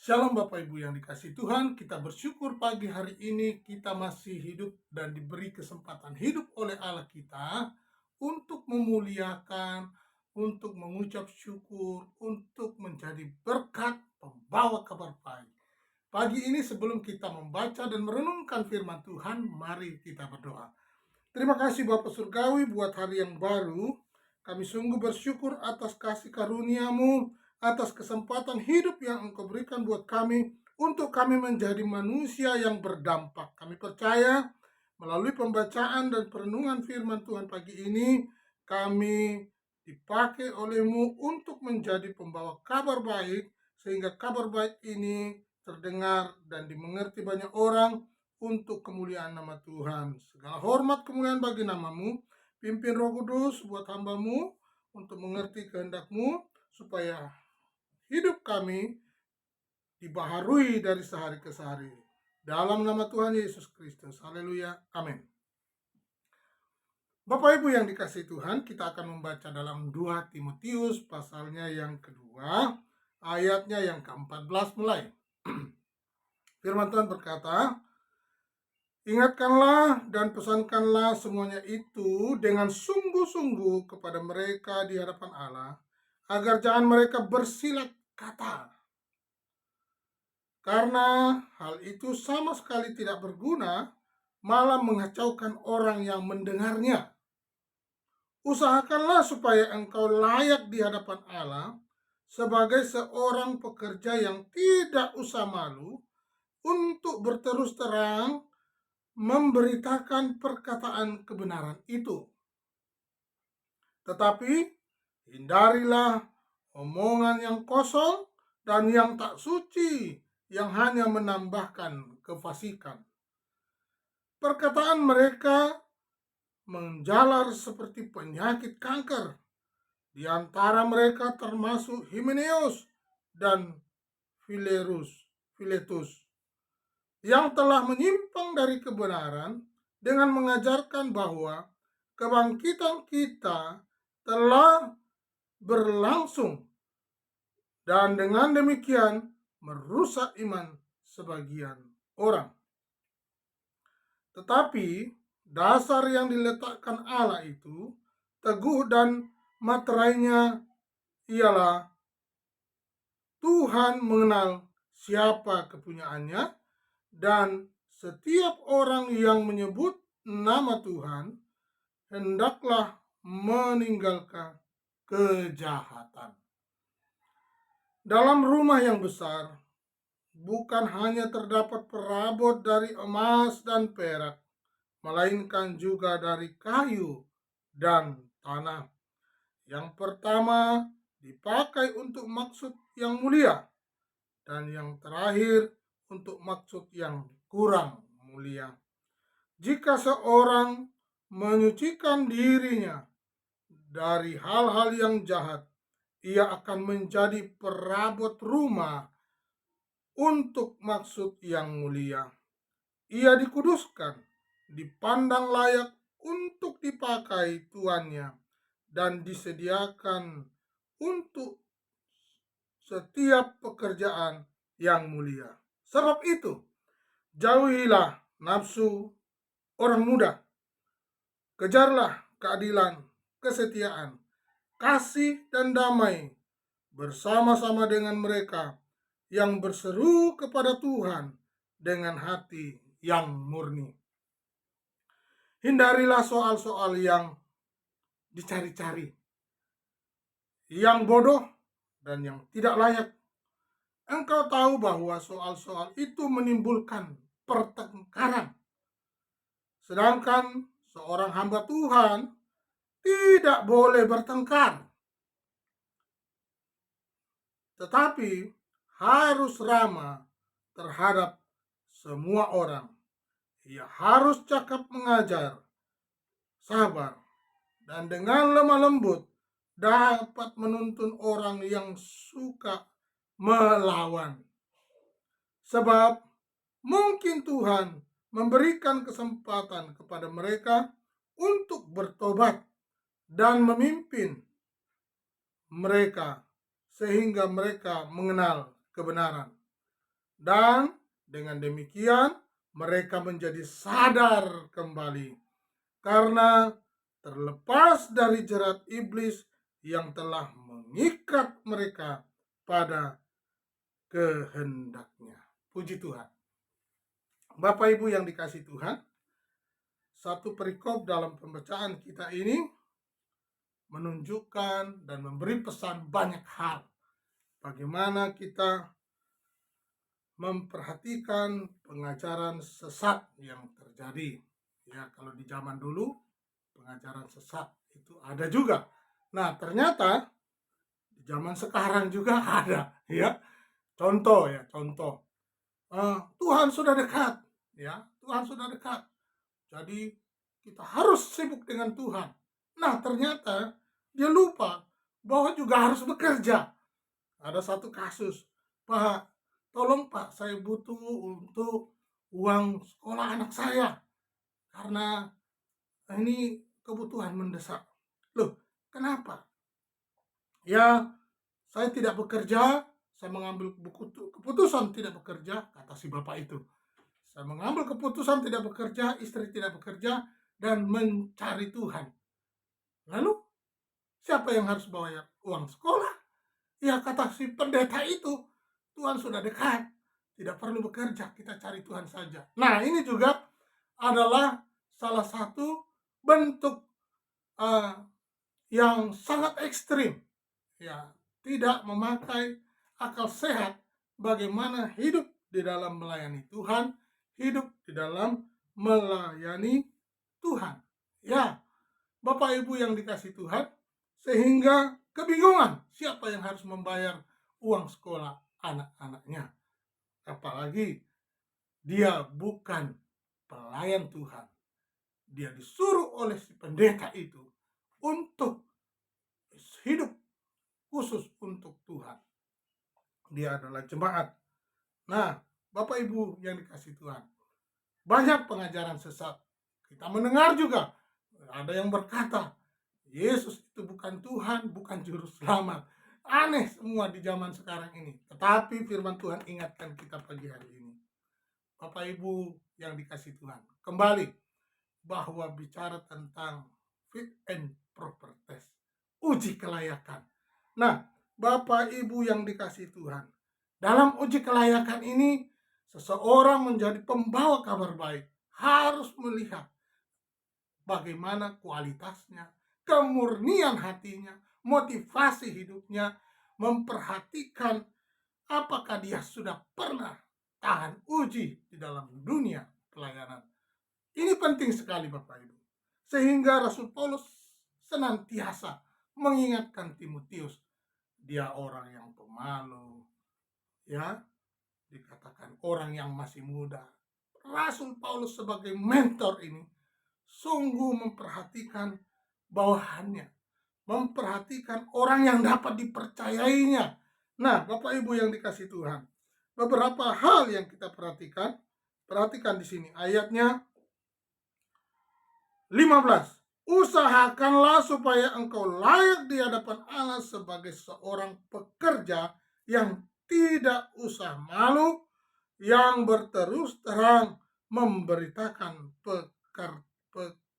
Shalom Bapak Ibu yang dikasihi Tuhan, kita bersyukur pagi hari ini kita masih hidup dan diberi kesempatan hidup oleh Allah kita untuk memuliakan, untuk mengucap syukur, untuk menjadi berkat pembawa kabar baik. Pagi ini sebelum kita membaca dan merenungkan firman Tuhan, mari kita berdoa. Terima kasih Bapak Surgawi buat hari yang baru. Kami sungguh bersyukur atas kasih karunia-Mu, atas kesempatan hidup yang Engkau berikan buat kami, untuk kami menjadi manusia yang berdampak. Kami percaya melalui pembacaan dan perenungan firman Tuhan pagi ini, kami dipakai oleh-Mu untuk menjadi pembawa kabar baik, sehingga kabar baik ini terdengar dan dimengerti banyak orang, untuk kemuliaan nama Tuhan. Segala hormat kemuliaan bagi nama-Mu. Pimpin Roh Kudus buat hamba-Mu untuk mengerti kehendak-Mu, supaya hidup kami dibaharui dari sehari ke sehari. Dalam nama Tuhan Yesus Kristus. Haleluya. Amin. Bapak Ibu yang dikasihi Tuhan, kita akan membaca dalam 2 Timotius pasalnya yang kedua, ayatnya yang ke-14 mulai. Firman Tuhan berkata, "Ingatkanlah dan pesankanlah semuanya itu dengan sungguh-sungguh kepada mereka di hadapan Allah, agar jangan mereka bersilat kata. Karena hal itu sama sekali tidak berguna, malah mengacaukan orang yang mendengarnya. Usahakanlah supaya engkau layak di hadapan Allah sebagai seorang pekerja yang tidak usah malu untuk berterus terang memberitakan perkataan kebenaran itu. Tetapi hindarilah omongan yang kosong dan yang tak suci, yang hanya menambahkan kefasikan. Perkataan mereka menjalar seperti penyakit kanker. Di antara mereka termasuk Himeneus dan Filetus, yang telah menyimpang dari kebenaran dengan mengajarkan bahwa kebangkitan kita telah berlangsung, dan dengan demikian merusak iman sebagian orang. Tetapi dasar yang diletakkan Allah itu teguh, dan materainya ialah Tuhan mengenal siapa kepunyaannya, dan setiap orang yang menyebut nama Tuhan hendaklah meninggalkan kejahatan. Dalam rumah yang besar bukan hanya terdapat perabot dari emas dan perak, melainkan juga dari kayu dan tanah. Yang pertama dipakai untuk maksud yang mulia, dan yang terakhir untuk maksud yang kurang mulia. Jika seorang menyucikan dirinya dari hal-hal yang jahat, ia akan menjadi perabot rumah untuk maksud yang mulia. Ia dikuduskan, dipandang layak untuk dipakai tuannya, dan disediakan untuk setiap pekerjaan yang mulia. Sebab itu, jauhilah nafsu orang muda, kejarlah keadilan, kesetiaan, kasih, dan damai bersama-sama dengan mereka yang berseru kepada Tuhan dengan hati yang murni. Hindarilah soal-soal yang dicari-cari, yang bodoh dan yang tidak layak. Engkau tahu bahwa soal-soal itu menimbulkan pertengkaran. Sedangkan seorang hamba Tuhan tidak boleh bertengkar, tetapi harus ramah terhadap semua orang. Ia harus cakap mengajar, sabar, dan dengan lemah lembut dapat menuntun orang yang suka melawan. Sebab mungkin Tuhan memberikan kesempatan kepada mereka untuk bertobat dan memimpin mereka sehingga mereka mengenal kebenaran. Dan dengan demikian mereka menjadi sadar kembali karena terlepas dari jerat iblis yang telah mengikat mereka pada kehendaknya. Puji Tuhan. Bapak Ibu yang dikasihi Tuhan, satu perikop dalam pembacaan kita ini menunjukkan dan memberi pesan banyak hal. Bagaimana kita memperhatikan pengajaran sesat yang terjadi. Ya, kalau di zaman dulu pengajaran sesat itu ada juga. Nah, ternyata di zaman sekarang juga ada, ya. Contoh. Tuhan sudah dekat, ya. Tuhan sudah dekat. Jadi kita harus sibuk dengan Tuhan. Nah, ternyata dia lupa bahwa juga harus bekerja. Ada satu kasus, Pak, tolong Pak, saya butuh untuk uang sekolah anak saya karena ini kebutuhan mendesak. Loh, kenapa? Ya, saya tidak bekerja, saya mengambil keputusan tidak bekerja, kata si bapak itu. Saya mengambil keputusan tidak bekerja, istri tidak bekerja, dan mencari Tuhan. Lalu, siapa yang harus bayar uang sekolah? Ya, kata si pendeta itu, Tuhan sudah dekat, tidak perlu bekerja, kita cari Tuhan saja. Nah, ini juga adalah salah satu bentuk yang sangat ekstrim, ya, tidak memakai akal sehat bagaimana hidup di dalam melayani Tuhan, hidup di dalam melayani Tuhan. Ya, Bapak Ibu yang dikasih Tuhan, sehingga kebingungan siapa yang harus membayar uang sekolah anak-anaknya. Apalagi dia bukan pelayan Tuhan. Dia disuruh oleh si pendeta itu untuk hidup khusus untuk Tuhan. Dia adalah jemaat. Nah, Bapak Ibu yang dikasih Tuhan, banyak pengajaran sesat. Kita mendengar juga ada yang berkata Yesus itu bukan Tuhan, bukan juru selamat. Aneh semua di zaman sekarang ini. Tetapi firman Tuhan ingatkan kita pagi hari ini. Bapak Ibu yang dikasih Tuhan, kembali bahwa bicara tentang fit and proper test, uji kelayakan. Nah, Bapak Ibu yang dikasih Tuhan, dalam uji kelayakan ini seseorang menjadi pembawa kabar baik harus melihat bagaimana kualitasnya, kemurnian hatinya, motivasi hidupnya, memperhatikan apakah dia sudah pernah tahan uji di dalam dunia pelayanan. Ini penting sekali Bapak Ibu. Sehingga Rasul Paulus senantiasa mengingatkan Timotius, dia orang yang pemalu, ya, dikatakan orang yang masih muda. Rasul Paulus sebagai mentor ini sungguh memperhatikan bawahannya, memperhatikan orang yang dapat dipercayainya. Nah, Bapak Ibu yang dikasih Tuhan, beberapa hal yang kita perhatikan di sini ayatnya 15. Usahakanlah supaya engkau layak di hadapan Allah sebagai seorang pekerja yang tidak usah malu, yang berterus terang memberitakan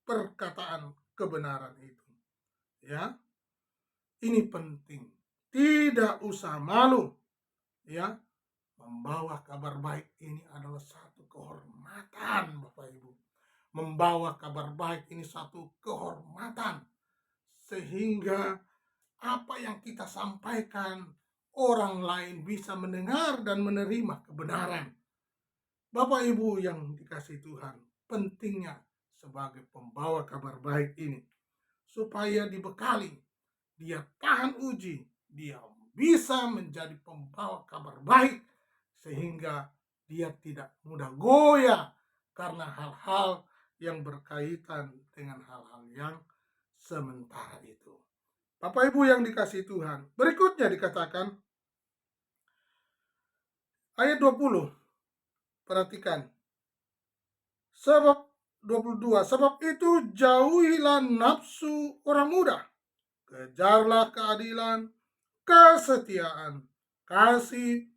perkataan kebenaran itu. Ya, ini penting. Tidak usah malu. Ya, membawa kabar baik ini adalah satu kehormatan, Bapak Ibu. Membawa kabar baik ini satu kehormatan, sehingga apa yang kita sampaikan orang lain bisa mendengar dan menerima kebenaran. Bapak Ibu yang dikasihi Tuhan, pentingnya sebagai pembawa kabar baik ini supaya dibekali, dia tahan uji, dia bisa menjadi pembawa kabar baik sehingga dia tidak mudah goyah karena hal-hal yang berkaitan dengan hal-hal yang sementara itu. Bapak Ibu yang dikasihi Tuhan, berikutnya dikatakan ayat 20. Perhatikan. Sebab 22, sebab itu jauhilah nafsu orang muda. Kejarlah keadilan, kesetiaan, kasih,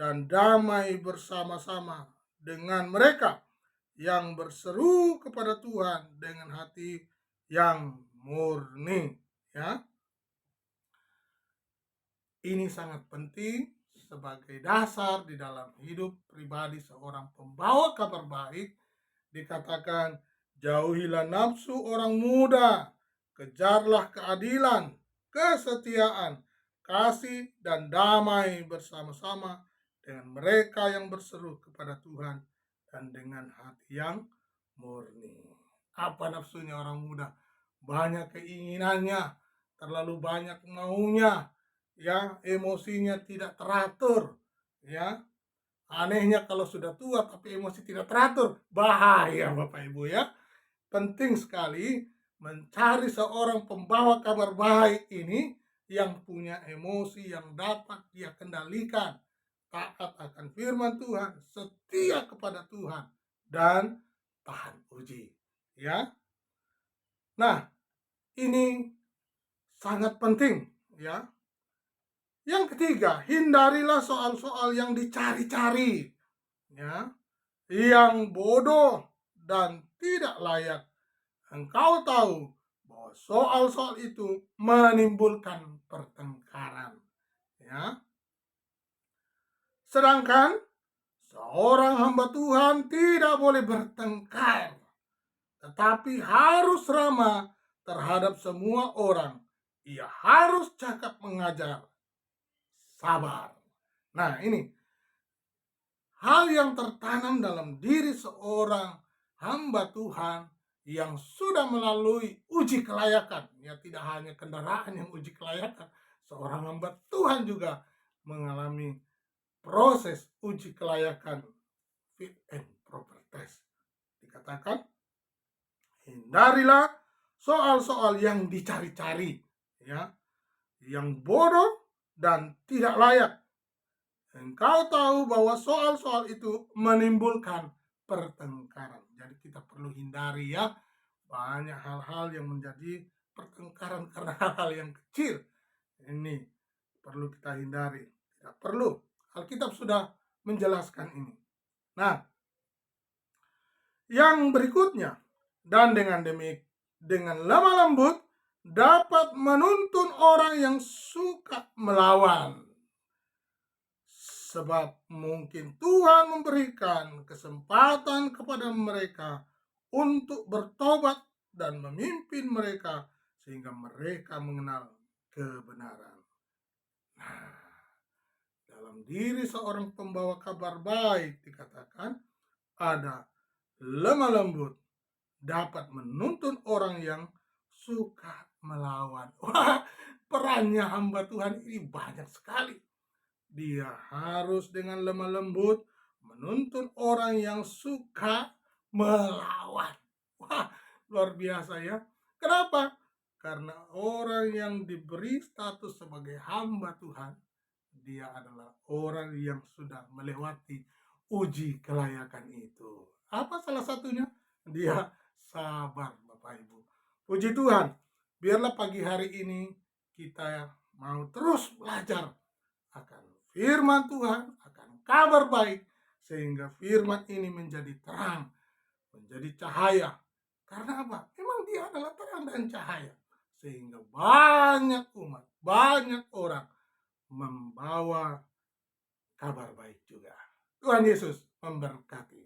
dan damai bersama-sama dengan mereka yang berseru kepada Tuhan dengan hati yang murni. Ya, ini sangat penting sebagai dasar di dalam hidup pribadi seorang pembawa kabar baik. Dikatakan, jauhilah nafsu orang muda, kejarlah keadilan, kesetiaan, kasih, dan damai bersama-sama dengan mereka yang berseru kepada Tuhan dan dengan hati yang murni. Apa nafsunya orang muda? Banyak keinginannya, terlalu banyak maunya, ya, emosinya tidak teratur, ya. Anehnya kalau sudah tua tapi emosi tidak teratur, bahaya Bapak Ibu ya. Penting sekali mencari seorang pembawa kabar baik ini yang punya emosi yang dapat dia kendalikan, taat akan firman Tuhan, setia kepada Tuhan, dan tahan uji. Ya. Nah, ini sangat penting ya. Yang ketiga, hindarilah soal-soal yang dicari-cari, ya, yang bodoh dan tidak layak. Engkau tahu bahwa soal-soal itu menimbulkan pertengkaran, ya. Sedangkan seorang hamba Tuhan tidak boleh bertengkar, tetapi harus ramah terhadap semua orang. Ia harus cakap mengajar, sabar. Nah, ini hal yang tertanam dalam diri seorang hamba Tuhan yang sudah melalui uji kelayakan. Ya, tidak hanya kendaraan yang uji kelayakan, seorang hamba Tuhan juga mengalami proses uji kelayakan fit and proper test. Dikatakan, hindarilah soal-soal yang dicari-cari, ya, yang bodoh dan tidak layak. Engkau tahu bahwa soal-soal itu menimbulkan pertengkaran. Jadi kita perlu hindari ya, banyak hal-hal yang menjadi pertengkaran karena hal-hal yang kecil. Ini perlu kita hindari. Tidak perlu. Alkitab sudah menjelaskan ini. Nah, yang berikutnya, dan dengan lemah lembut dapat menuntun orang yang suka melawan. Sebab mungkin Tuhan memberikan kesempatan kepada mereka untuk bertobat dan memimpin mereka sehingga mereka mengenal kebenaran. Nah, dalam diri seorang pembawa kabar baik dikatakan ada lemah lembut, dapat menuntun orang yang suka melawan. Wah, perannya hamba Tuhan ini banyak sekali. Dia harus dengan lemah lembut menuntun orang yang suka melawan. Wah, luar biasa ya. Kenapa? Karena orang yang diberi status sebagai hamba Tuhan, dia adalah orang yang sudah melewati uji kelayakan itu. Apa salah satunya? Dia sabar, Bapak Ibu. Puji Tuhan, biarlah pagi hari ini kita mau terus belajar akan firman Tuhan, akan kabar baik, sehingga firman ini menjadi terang, menjadi cahaya. Karena apa? Memang dia adalah terang dan cahaya. Sehingga banyak umat, banyak orang membawa kabar baik juga. Tuhan Yesus memberkati.